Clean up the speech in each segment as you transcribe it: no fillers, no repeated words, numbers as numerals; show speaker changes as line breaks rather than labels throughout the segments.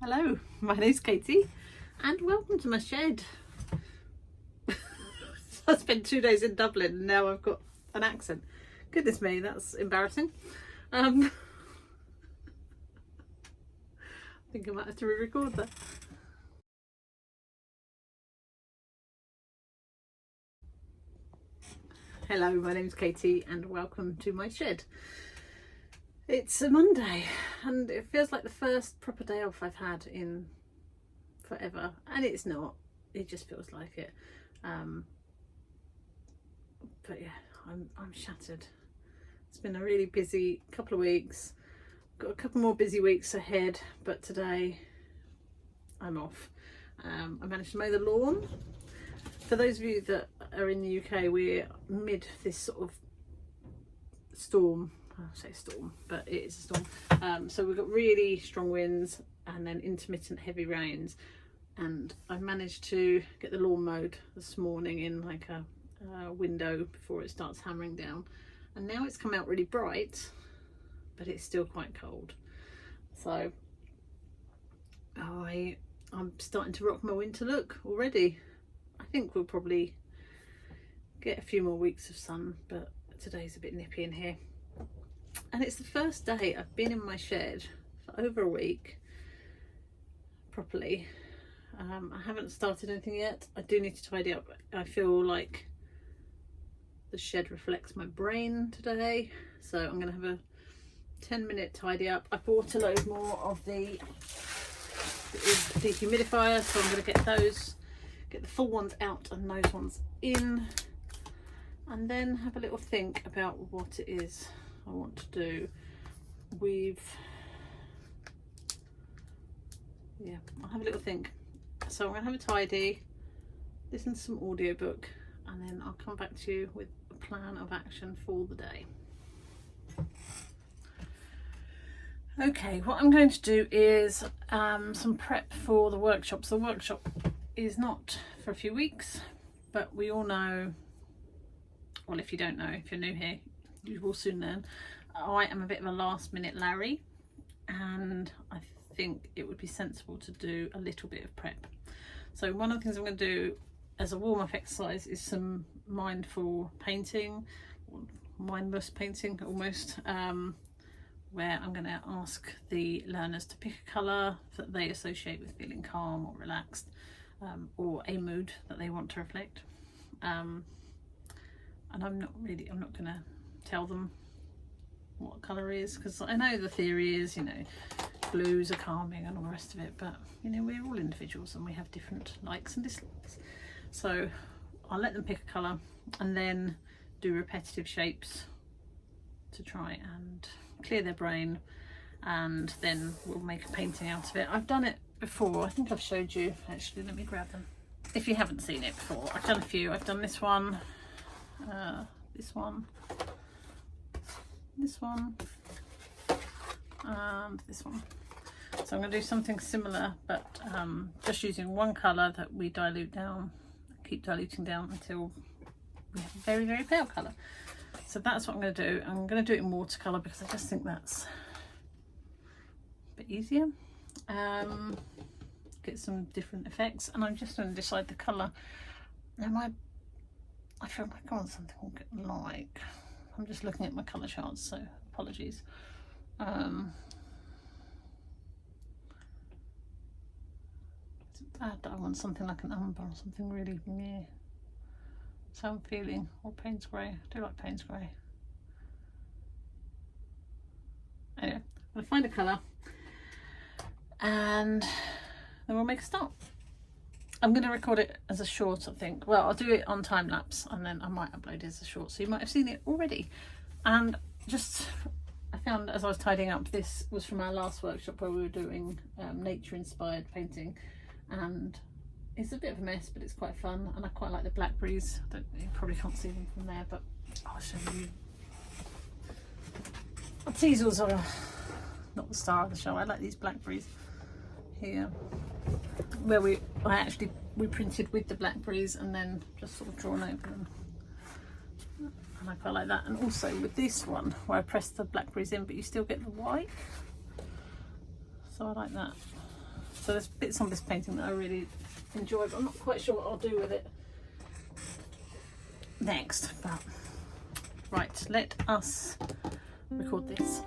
Hello, my name's Katie and welcome to my shed. I spent 2 days in Dublin and now I've got an accent. Goodness me, that's embarrassing. I think I might have to re-record that. Hello, my name's Katie and welcome to my shed. It's a Monday and it feels like the first proper day off I've had in forever, and it's not, it just feels like it. But yeah, I'm shattered. It's been a really busy couple of weeks, got a couple more busy weeks ahead, but today I'm off. I managed to mow the lawn. For those of you that are in the UK, we're mid this sort of storm. I say storm, but it is a storm. So we've got really strong winds and then intermittent heavy rains, and I managed to get the lawn mowed this morning in like a window before it starts hammering down, and now it's come out really bright, but it's still quite cold. So I'm starting to rock my winter look already. I think we'll probably get a few more weeks of sun, but today's a bit nippy in here. And it's the first day I've been in my shed for over a week properly. I haven't started anything yet. I do need to tidy up. I feel like the shed reflects my brain today, so I'm going to have a 10-minute tidy up. I bought a load more of the dehumidifier, so I'm going to get the full ones out and those ones in, and then have a little think about what it is I want to do. I'll have a little think. So I'm going to have a tidy, listen to some audiobook, and then I'll come back to you with a plan of action for the day. Okay, what I'm going to do is some prep for the workshop. So the workshop is not for a few weeks, but we all know, well, if you don't know, if you're new here, you will soon learn, I am a bit of a last minute Larry, and I think it would be sensible to do a little bit of prep. So one of the things I'm going to do as a warm-up exercise is some mindful painting, mindless painting almost, where I'm going to ask the learners to pick a colour that they associate with feeling calm or relaxed, or a mood that they want to reflect. And I'm not going to tell them what colour is, because I know the theory is, you know, blues are calming and all the rest of it, but you know, we're all individuals and we have different likes and dislikes. So I'll let them pick a colour and then do repetitive shapes to try and clear their brain, and then we'll make a painting out of it. I've done it before, I think I've showed you, actually, let me grab them. If you haven't seen it before, I've done a few. I've done this one, this one, this one, and this one. So I'm going to do something similar, but just using one colour that we dilute down, keep diluting down until we have a very, very pale colour. So that's what I'm going to do. I'm going to do it in watercolour because I just think that's a bit easier. Get some different effects, and I'm just going to decide the colour. Now I feel like I want something like, I'm just looking at my colour charts, so apologies. It's bad that I want something like an umber or something really, yeah. So I'm feeling, or Payne's grey. I do like Payne's grey. Anyway, I'm going to find a colour and then we'll make a start. I'm going to record it as a short, I think. Well, I'll do it on time lapse and then I might upload it as a short, so you might have seen it already. And just, I found as I was tidying up, this was from our last workshop where we were doing nature inspired painting, and it's a bit of a mess, but it's quite fun, and I quite like the blackberries. You probably can't see them from there, but I'll show you. Our teasels are not the star of the show. I like these blackberries here, where we printed with the blackberries and then just sort of drawn over them, and I quite like that. And also with this one where I press the blackberries in but you still get the white, so I like that. So there's bits on this painting that I really enjoy, but I'm not quite sure what I'll do with it next. But right, let us record this.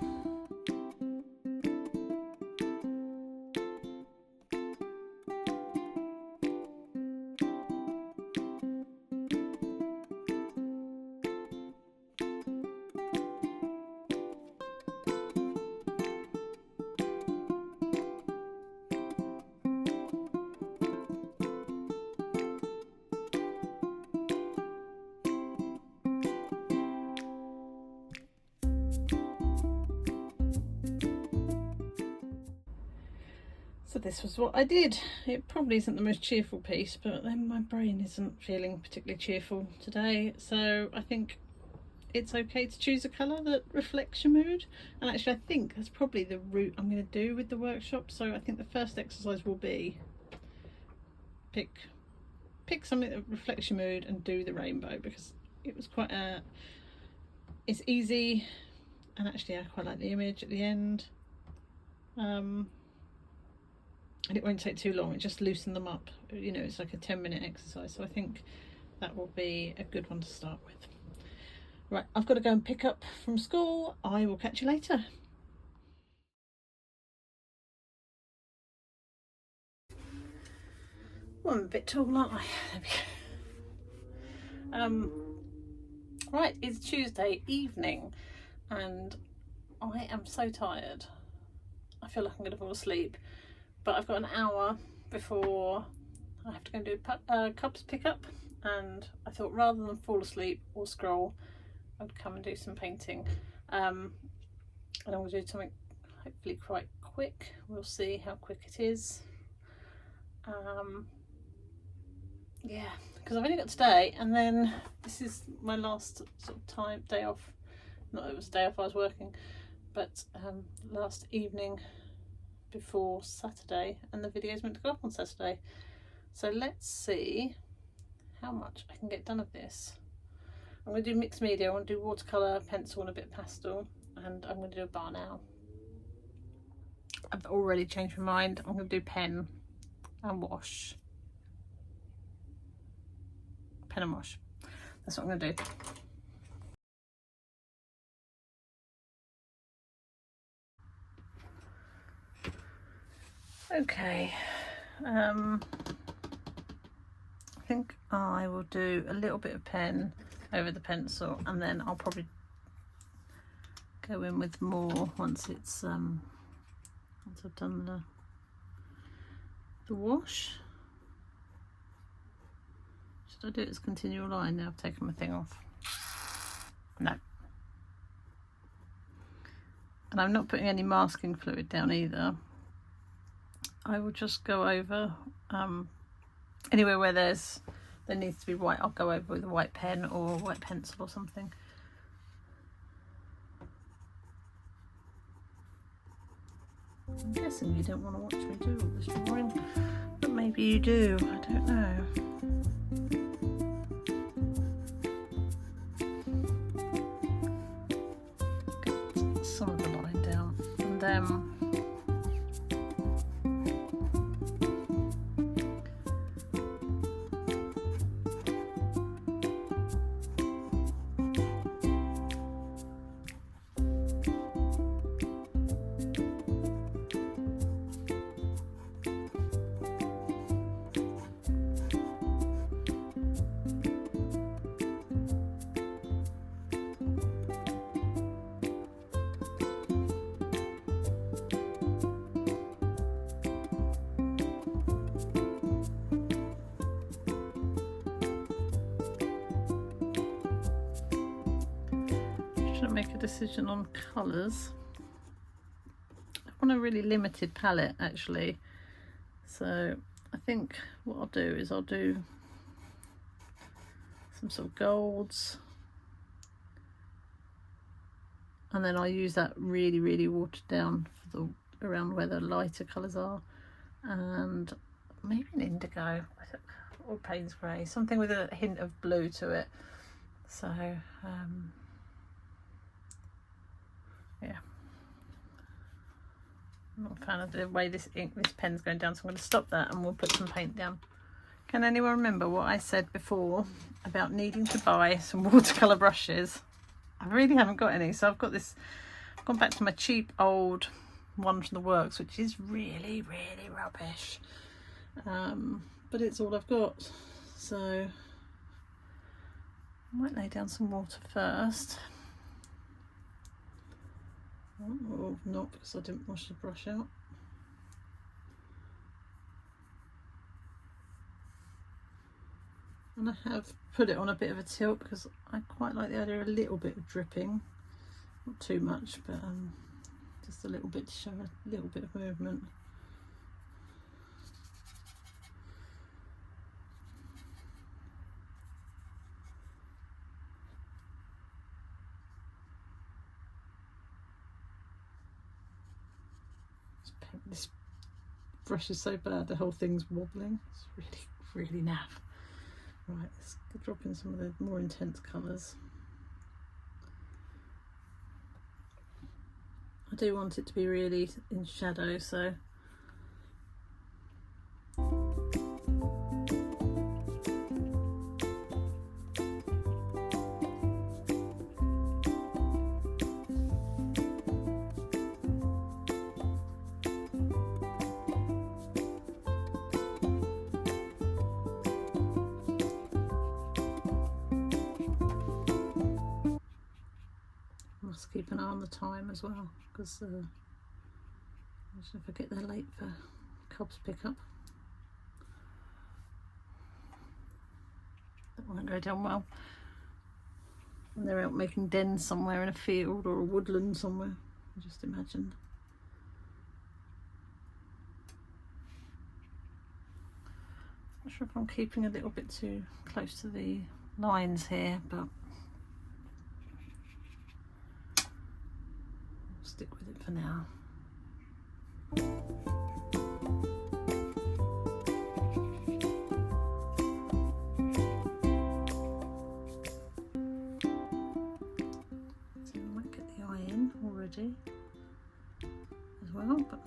So this was what I did. It probably isn't the most cheerful piece, but then my brain isn't feeling particularly cheerful today, so I think it's okay to choose a colour that reflects your mood. And actually I think that's probably the route I'm going to do with the workshop. So I think the first exercise will be pick something that reflects your mood and do the rainbow, because it was quite it's easy, and actually I quite like the image at the end. And it won't take too long, it just loosen them up, you know, it's like a 10-minute exercise, so I think that will be a good one to start with. Right, I've got to go and pick up from school. I will catch you later. Well, I'm a bit tall, aren't I? There we go. Right, it's Tuesday evening and I am so tired. I feel like I'm going to fall asleep. But I've got an hour before I have to go and do cubs pickup, and I thought rather than fall asleep or scroll, I'd come and do some painting. And I'm going to do something hopefully quite quick. We'll see how quick it is. Yeah, because I've only got today, and then this is my last sort of day off. Not that it was a day off, I was working, but last evening before Saturday, and the video's meant to go up on Saturday. So let's see how much I can get done of this. I'm going to do mixed media. I want to do watercolour, pencil and a bit of pastel, and I'm going to do a bar now. I've already changed my mind. I'm going to do pen and wash. Pen and wash. That's what I'm going to do. Okay, I think I will do a little bit of pen over the pencil, and then I'll probably go in with more once it's once I've done the wash. Should I do it as continual line now I've taken my thing off? No. And I'm not putting any masking fluid down either. I will just go over anywhere where there needs to be white. I'll go over with a white pen or a white pencil or something. I'm guessing you don't want to watch me do all this drawing, but maybe you do, I don't know. Get some of the line down, and then make a decision on colours. I want a really limited palette actually, so I think what I'll do is I'll do some sort of golds, and then I'll use that really watered down for the around where the lighter colours are, and maybe an indigo or Payne's grey, something with a hint of blue to it. So yeah, I'm not a fan of the way this pen's going down, so I'm going to stop that and we'll put some paint down. Can anyone remember what I said before about needing to buy some watercolour brushes? I really haven't got any, so I've got this. I've gone back to my cheap old one from the works, which is really rubbish, but it's all I've got. So I might lay down some water first. Oh, not because I didn't wash the brush out. And I have put it on a bit of a tilt because I quite like the idea of a little bit of dripping, not too much, but just a little bit to show a little bit of movement. This brush is so bad, the whole thing's wobbling. It's really naff. Right, let's drop in some of the more intense colours. I do want it to be really in shadow, so must keep an eye on the time as well, because if I get there late for Cob's pickup, that won't go down well. And they're out making dens somewhere in a field or a woodland somewhere, I just imagined. Not sure if I'm keeping a little bit too close to the lines here, but I'll stick with it for now. So I might get the eye in already as well, but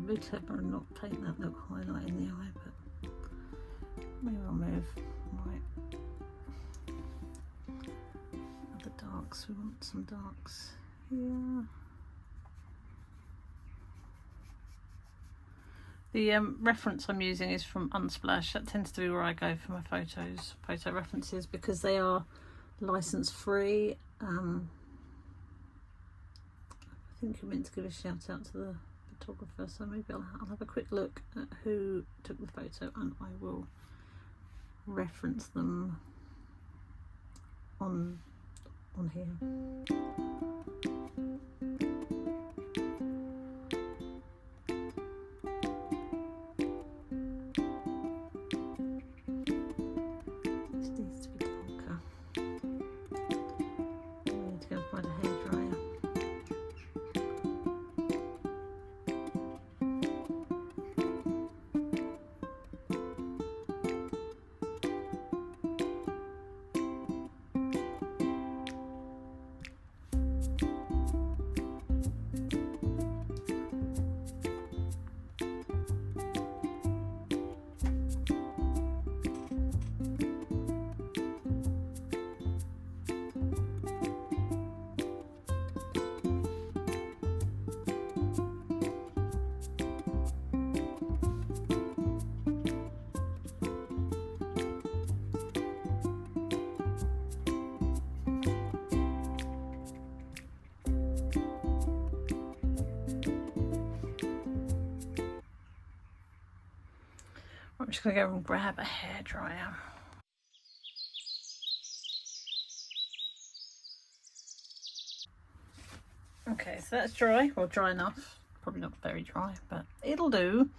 be clever and not paint that little highlight in the eye, but maybe I'll move. Right, the darks, we want some darks here. The reference I'm using is from Unsplash. That tends to be where I go for my photo references, because they are license free. I think you're meant to give a shout out to the photographer, so maybe I'll have a quick look at who took the photo and I will reference them on here. This needs to be darker. I need to go and find a hairdryer. I'm just going to go and grab a hairdryer. Okay, so that's dry, well, dry enough. Probably not very dry, but it'll do.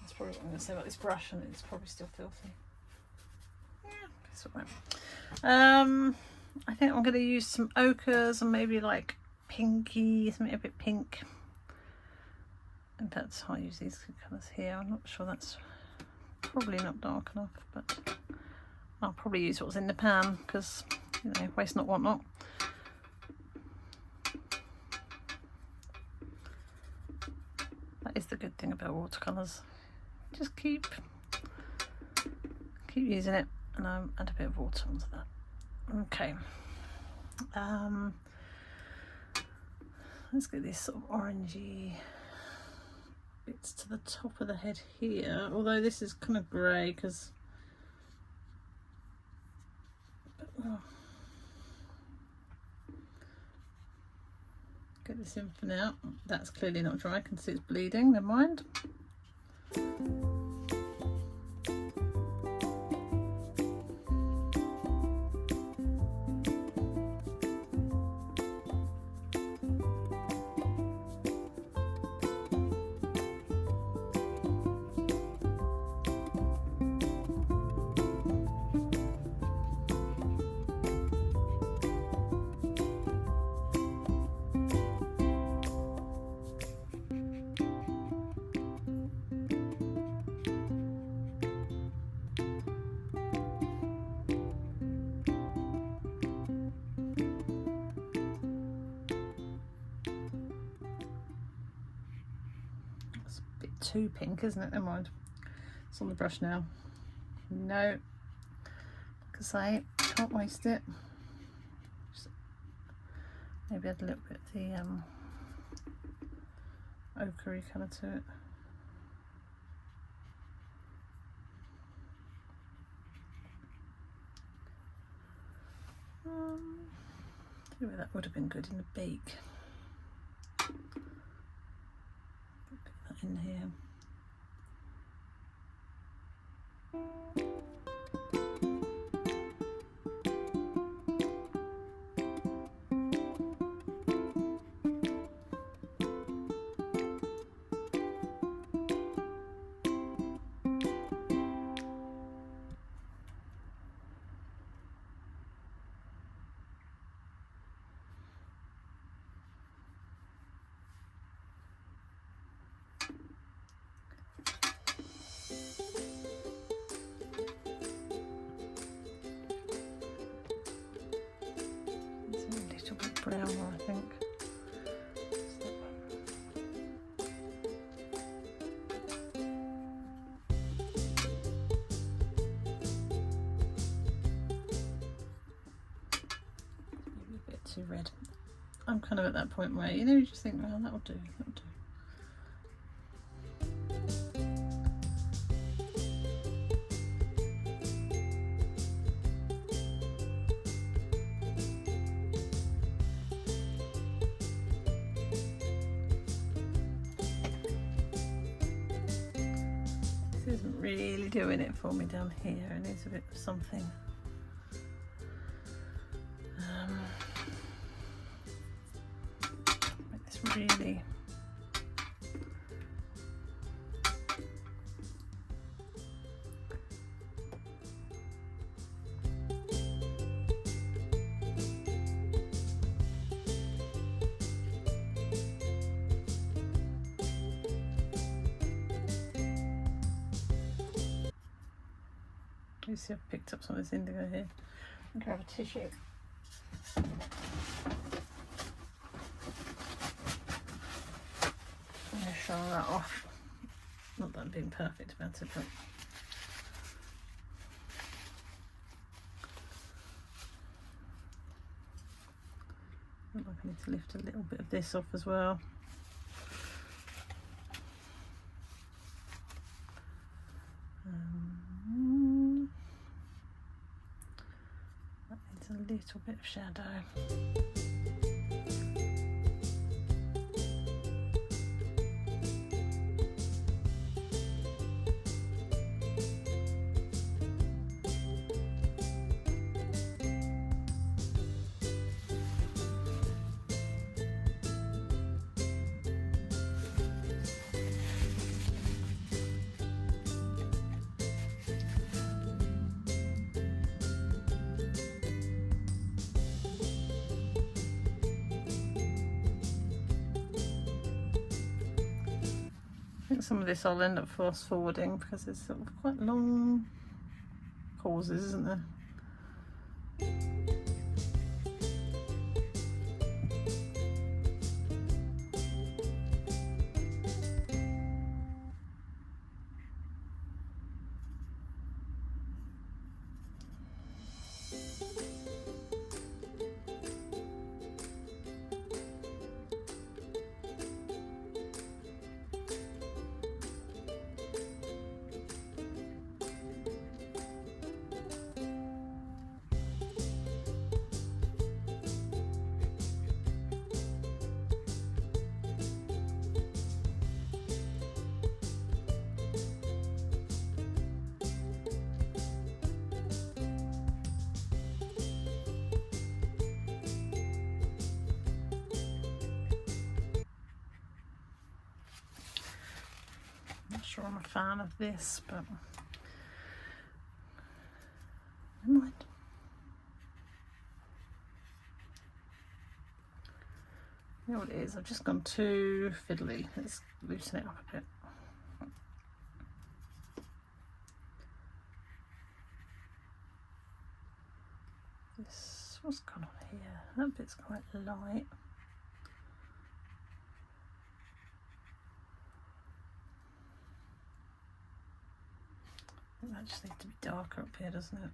That's probably what I'm going to say about this brush, and it's probably still filthy. Yeah, it's all right. I think I'm going to use some ochres and maybe like pinky, something a bit pink. In fact, I'll use these colours here. I'm not sure, that's probably not dark enough, but I'll probably use what's in the pan because, you know, waste not, want not. That is the good thing about watercolours. Just keep using it, and add a bit of water onto that. Okay. Let's get this sort of orangey bits to the top of the head here, although this is kind of grey because get this in for now. That's clearly not dry, I can see it's bleeding, never mind. Too pink, isn't it? Never mind. It's on the brush now. No, like I say, can't waste it. Just maybe add a little bit of the ochre colour to it. Maybe that would have been good in the beak. Put that in here. Browner, I think. Maybe a bit too red. I'm kind of at that point where, you know, you just think, well, that'll do, that'll do. Isn't really doing it for me down here. It needs a bit of something. Make this really you see I've picked up some of this indigo here. I'll grab a tissue. I'm going to show that off. Not that I'm being perfect about it, but I look like I need to lift a little bit of this off as well. A little bit of shadow. I think some of this I'll end up fast forwarding because there's sort of quite long pauses, isn't there? Not sure I'm a fan of this, but never mind. You know what it is? I've just gone too fiddly. Let's loosen it up a bit. What's gone on here? That bit's quite light. I think that just needs to be darker up here, doesn't it?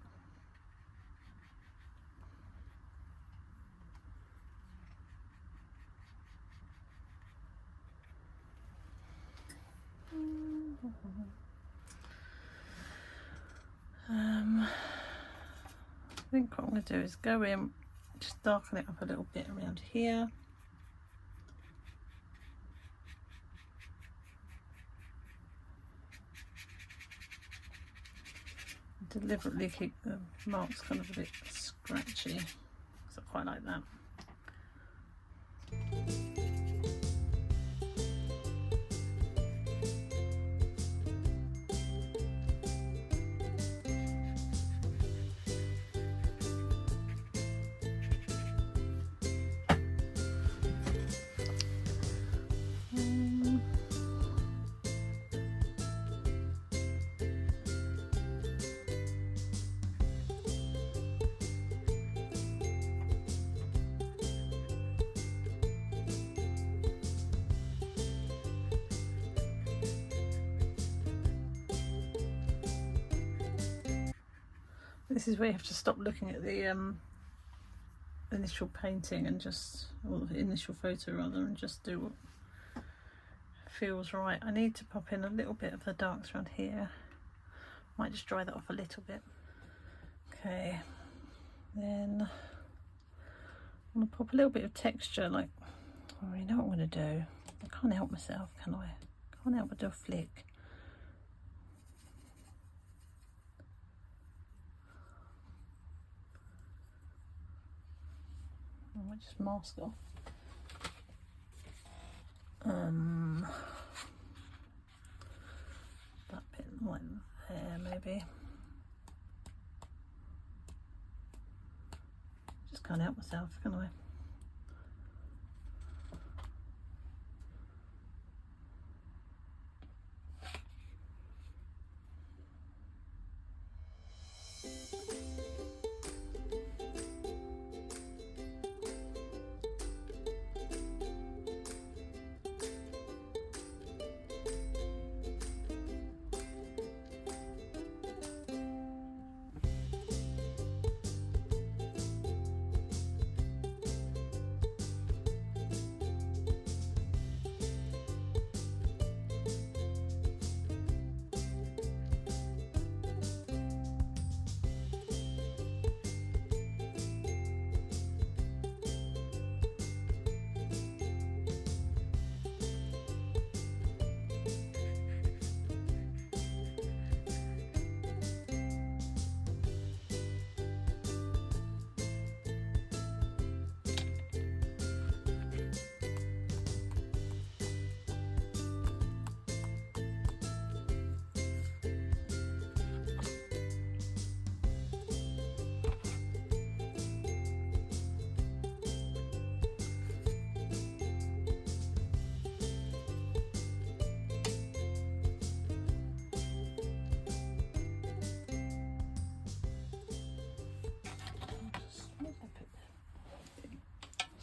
I think what I'm going to do is go in, just darken it up a little bit around here. Deliberately keep the marks kind of a bit scratchy, because I quite like that. This is where you have to stop looking at the initial painting and just, or the initial photo rather, and just do what feels right. I need to pop in a little bit of the darks around here. Might just dry that off a little bit. Okay, then I'm going to pop a little bit of texture, like, oh, you know what I'm going to do? I can't help myself, can I? Can't help but do a flick. I might just mask off. That bit like there, maybe. Just can't help myself, can I?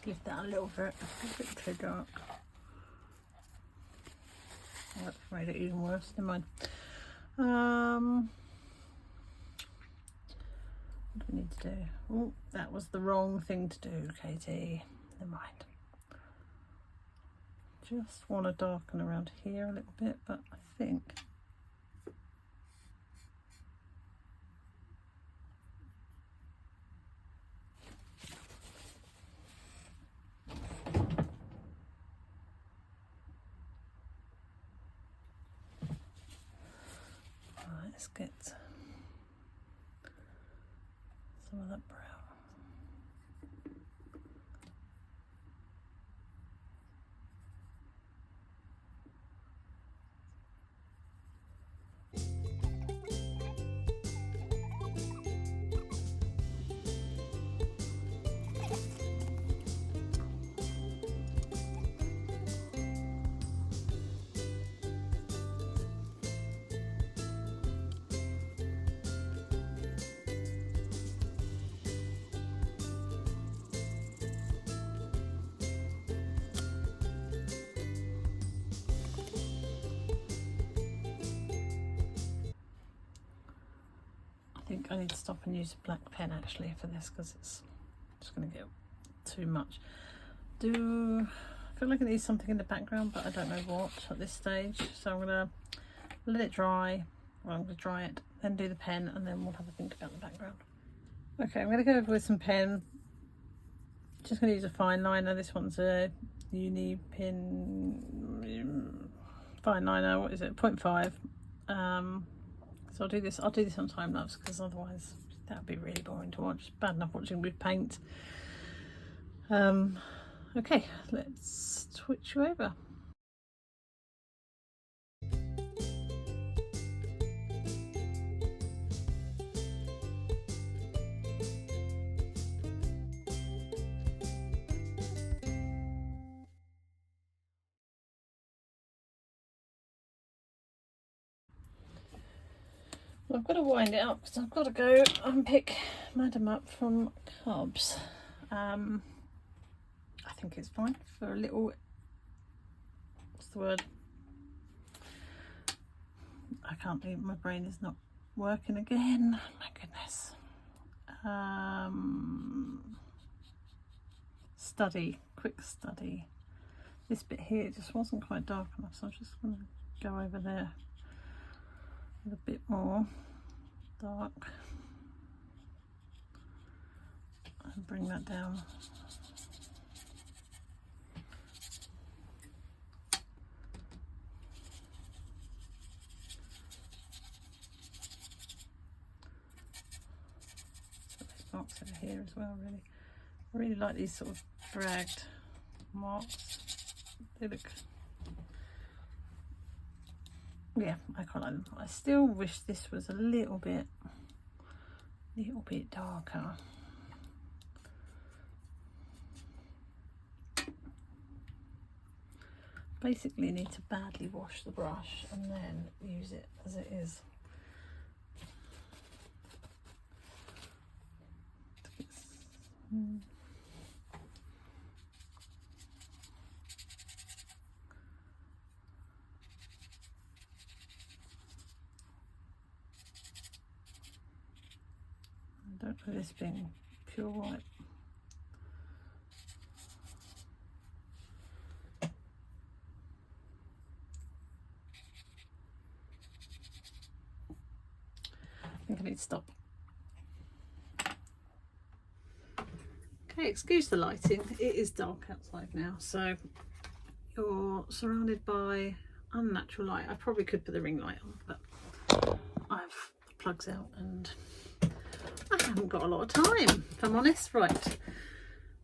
Lift that a little bit. It's a bit too dark. Oh, that's made it even worse. Never mind. What do we need to do? Oh, that was the wrong thing to do, Katie. Never mind. Just want to darken around here a little bit, but I think let's get some of that brown. I think I need to stop and use a black pen actually for this because it's just going to get too much. I feel like I need something in the background, but I don't know what at this stage, so I'm going to let it dry. Well, I'm going to dry it, then do the pen, and then we'll have a think about the background. Okay, I'm going to go over with some pen. Just going to use a fine liner. This one's a uni pin fine liner. What is it? 0.5. So I'll do this on time lapse because otherwise that would be really boring to watch. It's bad enough watching with paint. Okay, let's switch you over. I've got to wind it up because I've got to go and pick Madam up from Cubs. I think it's fine for a little, what's the word? I can't believe my brain is not working again. My goodness. Quick study. This bit here just wasn't quite dark enough, so I'm just going to go over there with a bit more dark and bring that down. So this marks over here as well, really. I really like these sort of dragged marks. They look, yeah, I quite like them. I still wish this was a little bit darker. Basically need to badly wash the brush and then use it as it is. I don't know this being pure white. I think I need to stop. Okay, excuse the lighting. It is dark outside now, so you're surrounded by unnatural light. I probably could put the ring light on, but I've the plugs out and I haven't got a lot of time, if I'm honest. Right,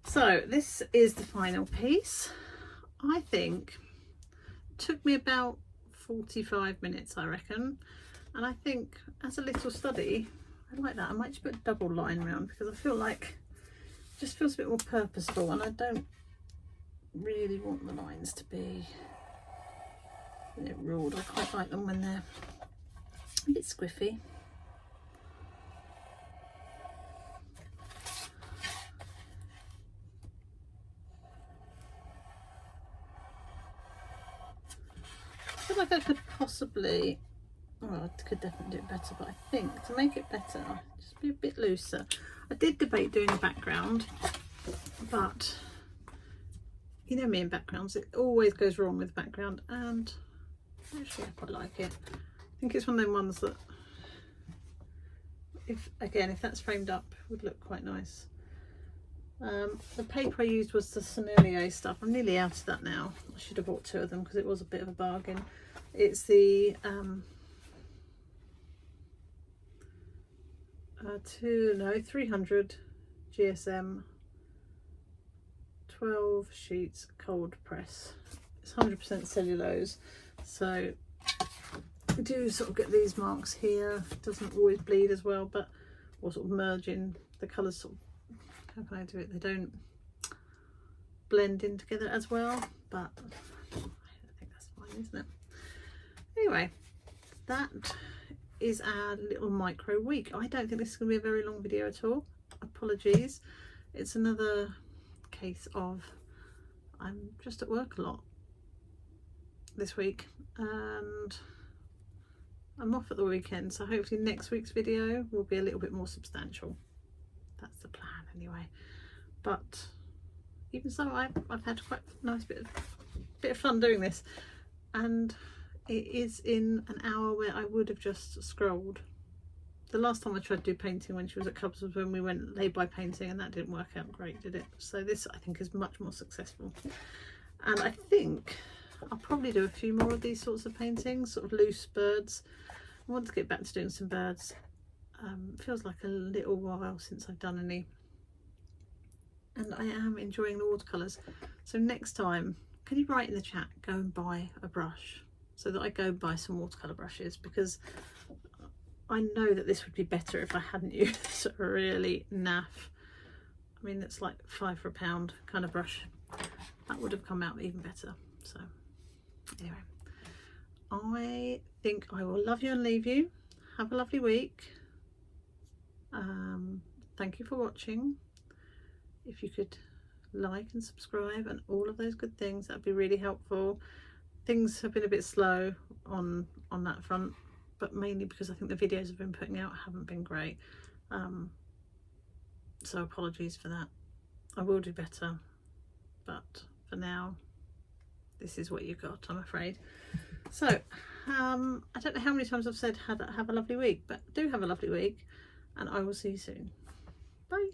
so this is the final piece. I think it took me about 45 minutes, I reckon, and I think as a little study I like that. I might just put a double line around because I feel like it just feels a bit more purposeful, and I don't really want the lines to be ruled. I quite like them when they're a bit squiffy. if I could possibly, well, I could definitely do it better, but I think to make it better, just be a bit looser. I did debate doing a background, but you know me in backgrounds, it always goes wrong with background, and actually I quite like it. I think it's one of them ones that, if that's framed up, would look quite nice. The paper I used was the Sennelier stuff. I'm nearly out of that now. I should have bought 2 of them because it was a bit of a bargain. It's the 300 GSM 12 sheets cold press. It's 100% cellulose, so I do sort of get these marks here. It doesn't always bleed as well, but or sort of merge in the colours sort of, how can I do it? They don't blend in together as well, but I think that's fine, isn't it? Anyway, that is our little micro week. I don't think this is going to be a very long video at all. Apologies. It's another case of I'm just at work a lot this week, and I'm off at the weekend, so hopefully next week's video will be a little bit more substantial. That's the plan anyway. But even so, I've had quite a nice bit of fun doing this, and it is in an hour where I would have just scrolled. The last time I tried to do painting when she was at Cubs was when we went lay-by painting, and that didn't work out great, did it? So this, I think, is much more successful, and I think I'll probably do a few more of these sorts of paintings, sort of loose birds. I want to get back to doing some birds. It feels like a little while since I've done any, and I am enjoying the watercolours. So next time, can you write in the chat, go and buy a brush, so that I go buy some watercolour brushes, because I know that this would be better if I hadn't used a really naff, I mean it's like £5 for a pound kind of brush. That would have come out even better. So anyway, I think I will love you and leave you. Have a lovely week. Thank you for watching. If you could like and subscribe and all of those good things, that'd be really helpful. Things have been a bit slow on that front, but mainly because I think the videos I've been putting out haven't been great. So apologies for that. I will do better, but for now, this is what you got, I'm afraid. So I don't know how many times I've said have a lovely week, but do have a lovely week, and I will see you soon. Bye.